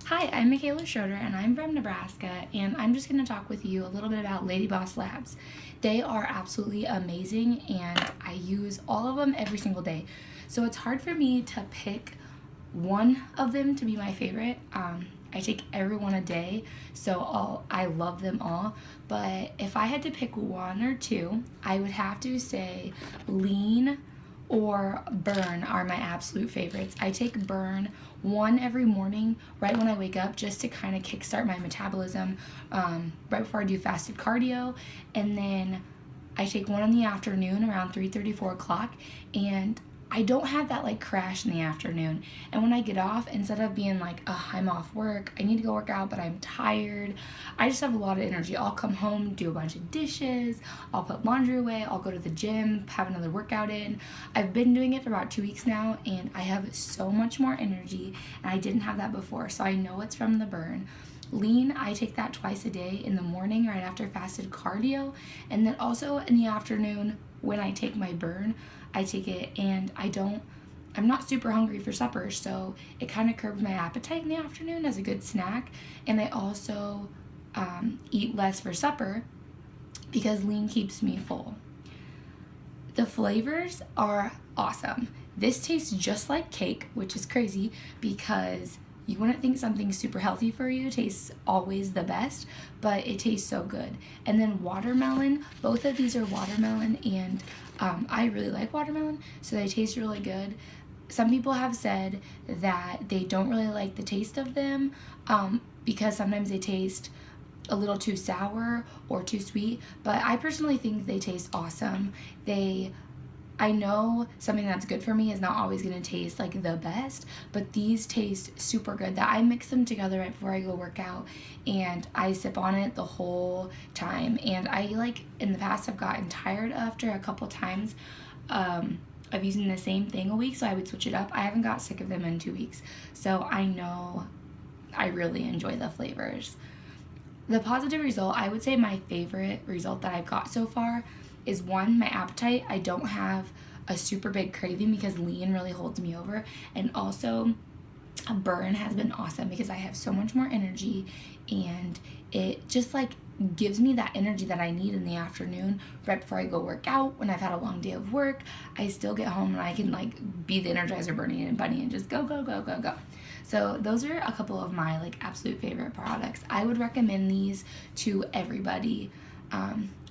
Hi, I'm Michaela Schroeder and I'm from Nebraska, and I'm just going to talk with you a little bit about LadyBoss Labs. They are absolutely amazing and I use all of them every single day. So it's hard for me to pick one of them to be my favorite. I take every one a day, so I love them all. But if I had to pick one or two, I would have to say Lean or Burn are my absolute favorites. I take Burn one every morning right when I wake up just to kind of kickstart my metabolism right before I do fasted cardio, and then I take one in the afternoon around 3:30, 4 o'clock, and I don't have that like crash in the afternoon. And when I get off, instead of being like, oh, I'm off work, I need to go work out, but I'm tired, I just have a lot of energy. I'll come home, do a bunch of dishes, I'll put laundry away, I'll go to the gym, have another workout in. I've been doing it for about 2 weeks now, and I have so much more energy, and I didn't have that before, so I know it's from the Burn. Lean, I take that twice a day, in the morning right after fasted cardio, and then also in the afternoon when I take my Burn. I take it and I'm not super hungry for supper, so it kind of curbs my appetite in the afternoon as a good snack. And I also eat less for supper because Lean keeps me full. The flavors are awesome. This tastes just like cake, which is crazy because you wouldn't think something super healthy for you tastes always the best, but it tastes so good. And then watermelon, both of these are watermelon, and I really like watermelon, so they taste really good. Some people have said that they don't really like the taste of them because sometimes they taste a little too sour or too sweet, but I personally think they taste awesome. I know something that's good for me is not always going to taste like the best, but these taste super good. That I mix them together right before I go work out, and I sip on it the whole time. And I in the past have gotten tired after a couple times of using the same thing a week, so I would switch it up. I haven't got sick of them in 2 weeks, so I know I really enjoy the flavors. The positive result, I would say my favorite result that I've got so far is one, my appetite. I don't have a super big craving because Lean really holds me over, and also a Burn has been awesome because I have so much more energy, and it just gives me that energy that I need in the afternoon right before I go work out. When I've had a long day of work, I still get home and I can be the Energizer Bunny and just go, go, go, go, go. So those are a couple of my absolute favorite products. I would recommend these to everybody.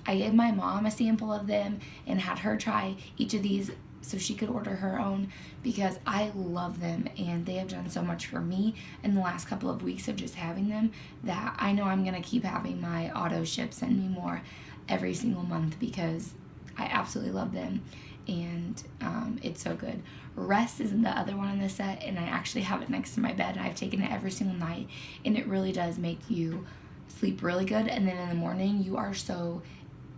I gave my mom a sample of them and had her try each of these so she could order her own because I love them, and they have done so much for me in the last couple of weeks of just having them that I know I'm going to keep having my auto ship send me more every single month because I absolutely love them, and it's so good. Rest is the other one in the set, and I actually have it next to my bed, and I've taken it every single night, and it really does make you sleep really good, and then in the morning you are so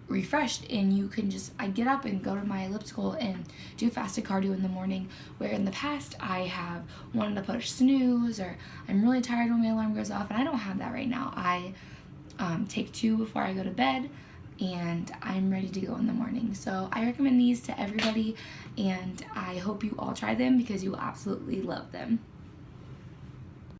refreshed, and you can I get up and go to my elliptical and do fasted cardio in the morning, where in the past I have wanted to push snooze, or I'm really tired when my alarm goes off, and I don't have that right now. I take 2 before I go to bed, and I'm ready to go in the morning. So I recommend these to everybody, and I hope you all try them because you will absolutely love them.